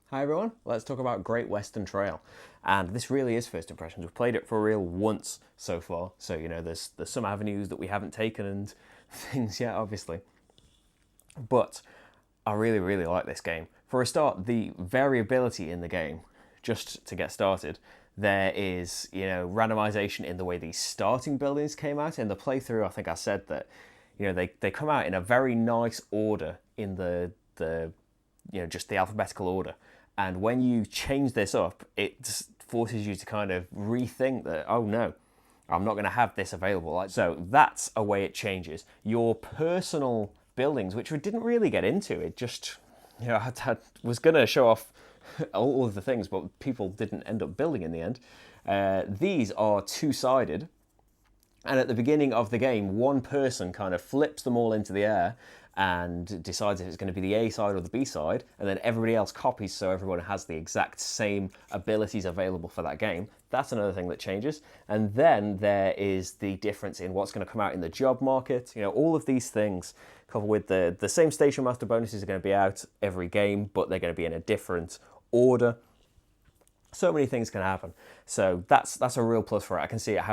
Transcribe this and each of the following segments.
Hi everyone, let's talk about Great Western Trail. And this really is first impressions. We've played it for real once so far. So, there's some avenues that we haven't taken and things yet, obviously. But I really, really like this game. For a start, the variability in the game, just to get started, there is, randomization in the way these starting buildings came out. In the playthrough, I think I said that, they come out in a very nice order in just the alphabetical order. And when you change this up, it forces you to kind of rethink that, oh no, I'm not going to have this available. So that's a way it changes. Your personal buildings, which we didn't really get into, it just, I was going to show off all of the things, but people didn't end up building in the end. These are two-sided. And at the beginning of the game, one person kind of flips them all into the air and decides if it's going to be the A side or the B side, and then everybody else copies so everyone has the exact same abilities available for that game. That's another thing that changes. And then there is the difference in what's going to come out in the job market. All of these things, coupled with the same station master bonuses, are going to be out every game, but they're going to be in a different order. So many things can happen. So that's a real plus for it. I can see it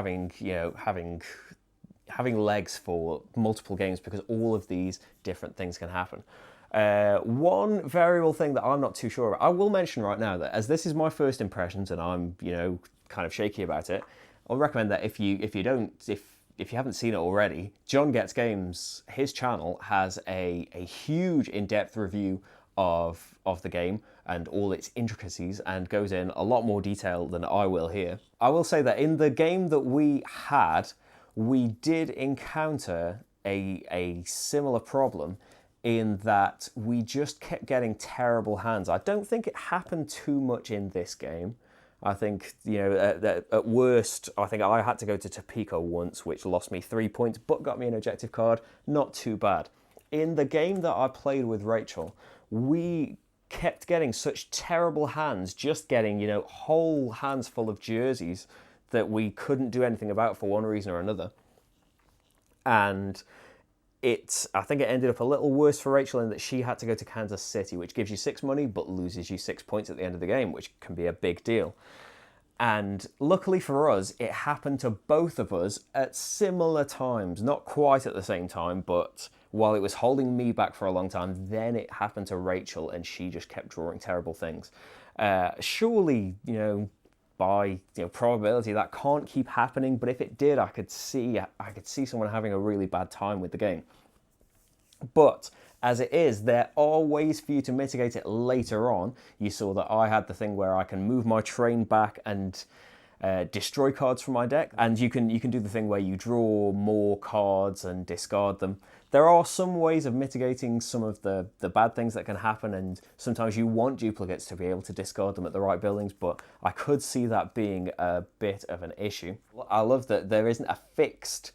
having legs for multiple games because all of these different things can happen. One variable thing that I'm not too sure about, I will mention right now that as this is my first impressions and I'm kind of shaky about it, I'll recommend that if you haven't seen it already, John Gets Games, his channel has a huge in-depth review of the game and all its intricacies and goes in a lot more detail than I will here. I will say that in the game that we had, we did encounter a similar problem in that we just kept getting terrible hands. I don't think it happened too much in this game. I think, at worst, I think I had to go to Topeka once, which lost me 3 points, but got me an objective card. Not too bad. In the game that I played with Rachel, we kept getting such terrible hands, just getting, whole hands full of jerseys that we couldn't do anything about for one reason or another. And I think it ended up a little worse for Rachel in that she had to go to Kansas City, which gives you 6 money, but loses you 6 points at the end of the game, which can be a big deal. And luckily for us, it happened to both of us at similar times. Not quite at the same time, but while it was holding me back for a long time, then it happened to Rachel and she just kept drawing terrible things. Surely, by probability, that can't keep happening, but if it did, I could see someone having a really bad time with the game. But as it is, there are ways for you to mitigate it later on. You saw that I had the thing where I can move my train back and destroy cards from my deck, and you can do the thing where you draw more cards and discard them. There are some ways of mitigating some of the bad things that can happen, and sometimes you want duplicates to be able to discard them at the right buildings, but I could see that being a bit of an issue. I love that there isn't a fixed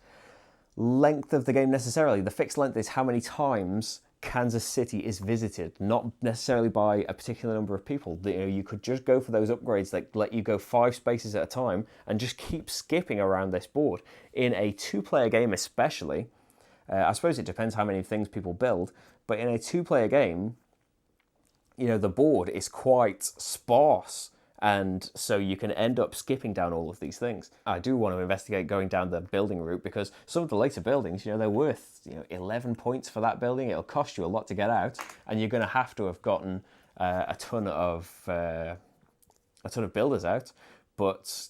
length of the game necessarily. The fixed length is how many times Kansas City is visited, not necessarily by a particular number of people. You could just go for those upgrades that let you go 5 spaces at a time and just keep skipping around this board. In a 2-player game especially, I suppose it depends how many things people build, but in a 2-player game, the board is quite sparse, and so you can end up skipping down all of these things. I do want to investigate going down the building route because some of the later buildings, they're worth 11 points for that building. It'll cost you a lot to get out, and you're going to have gotten a ton of builders out. But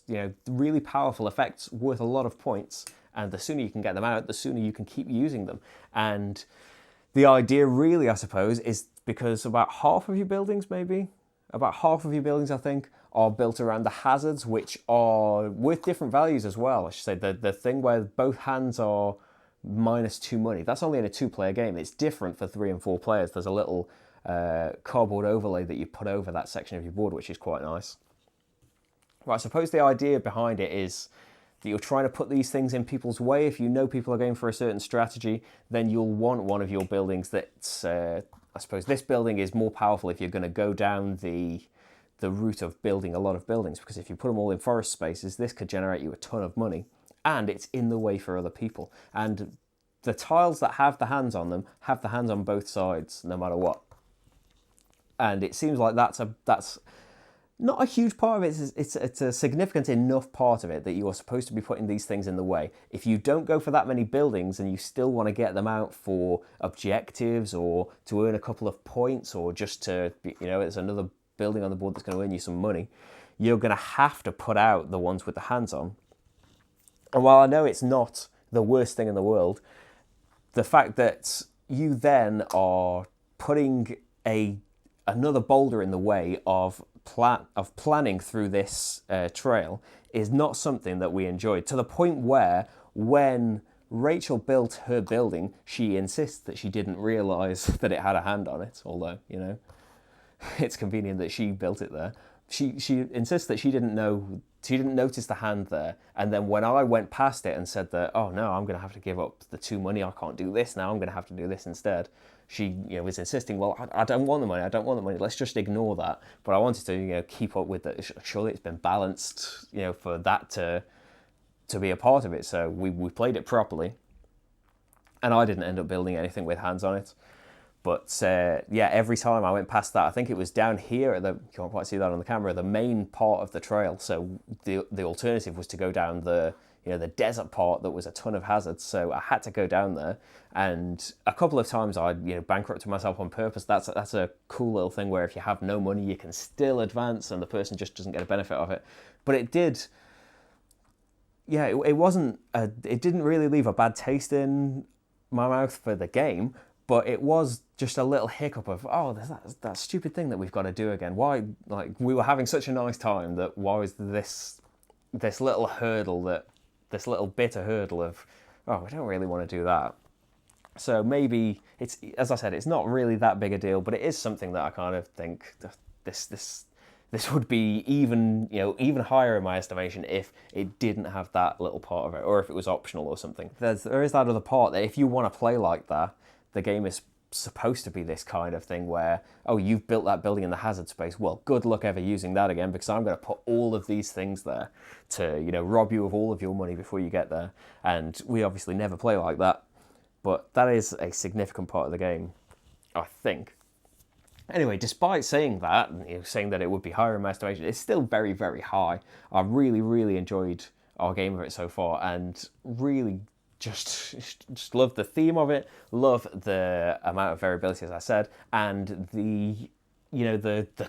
really powerful effects worth a lot of points, and the sooner you can get them out, the sooner you can keep using them. And the idea really, I suppose, is because about half of your buildings, I think, are built around the hazards, which are worth different values as well. I should say the thing where both hands are -2 money, that's only in a 2-player game. It's different for 3 and 4 players. There's a little cardboard overlay that you put over that section of your board, which is quite nice. Well, I suppose the idea behind it is that you're trying to put these things in people's way. If you know people are going for a certain strategy, then you'll want one of your buildings that's, I suppose this building is more powerful if you're going to go down the route of building a lot of buildings, because if you put them all in forest spaces, this could generate you a ton of money, and it's in the way for other people. And the tiles that have the hands on them have the hands on both sides, no matter what. And it seems like that's not a huge part of it. It's a significant enough part of it that you are supposed to be putting these things in the way. If you don't go for that many buildings and you still want to get them out for objectives or to earn a couple of points or just to, it's another building on the board that's going to earn you some money, you're going to have to put out the ones with the hands on. And while I know it's not the worst thing in the world, the fact that you then are putting another boulder in the way of planning through this trail is not something that we enjoyed, to the point where when Rachel built her building, she insists that she didn't realise that it had a hand on it, although, it's convenient that she built it there. She insists that she didn't notice the hand there, and then when I went past it and said that, oh no, I'm going to have to give up the 2 money, I can't do this now, I'm going to have to do this instead, she was insisting, well, I don't want the money, let's just ignore that. But I wanted to keep up with it. Surely it's been balanced, for that to be a part of it. So we played it properly, and I didn't end up building anything with hands on it. But every time I went past that, I think it was down here you can't quite see that on the camera, the main part of the trail. So the alternative was to go down the desert part that was a ton of hazards. So I had to go down there, and a couple of times I bankrupted myself on purpose. That's a cool little thing where if you have no money, you can still advance, and the person just doesn't get a benefit of it. But it did. Yeah, it didn't really leave a bad taste in my mouth for the game. But it was just a little hiccup of, oh, there's that stupid thing that we've got to do again. Why, we were having such a nice time that why is this little hurdle, this little bitter hurdle of, oh, we don't really want to do that. So maybe it's, as I said, it's not really that big a deal, but it is something that I kind of think this would be even higher in my estimation if it didn't have that little part of it, or if it was optional or something. There is that other part that if you want to play like that, the game is supposed to be this kind of thing where, oh, you've built that building in the hazard space. Well, good luck ever using that again, because I'm going to put all of these things there to, rob you of all of your money before you get there. And we obviously never play like that. But that is a significant part of the game, I think. Anyway, despite saying that, saying that it would be higher in my estimation, it's still very, very high. I really, really enjoyed our game of it so far, and really just love the theme of it, love the amount of variability, as I said, and the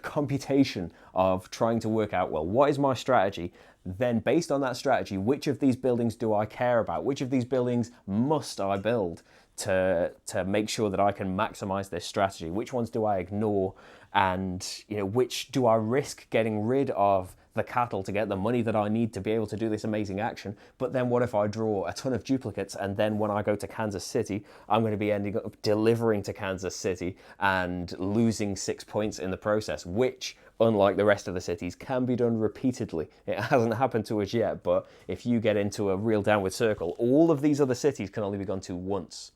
computation of trying to work out, well, what is my strategy? Then based on that strategy, which of these buildings do I care about? Which of these buildings must I build to make sure that I can maximize this strategy? Which ones do I ignore? And which do I risk getting rid of the cattle to get the money that I need to be able to do this amazing action? But then what if I draw a ton of duplicates, and then when I go to Kansas City, I'm going to be ending up delivering to Kansas City and losing 6 points in the process, which, unlike the rest of the cities, can be done repeatedly. It hasn't happened to us yet, but if you get into a real downward circle, all of these other cities can only be gone to once.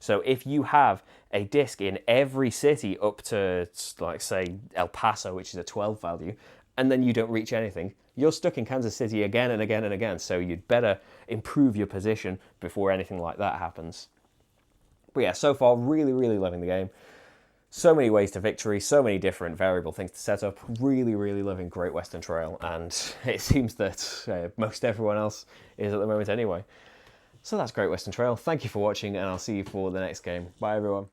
So if you have a disc in every city up to, like, say, El Paso, which is a 12 value, and then you don't reach anything, you're stuck in Kansas City again and again and again. So you'd better improve your position before anything like that happens. But yeah, so far, really, really loving the game. So many ways to victory, so many different variable things to set up. Really, really loving Great Western Trail, and it seems that most everyone else is at the moment anyway. So that's Great Western Trail. Thank you for watching, and I'll see you for the next game. Bye, everyone.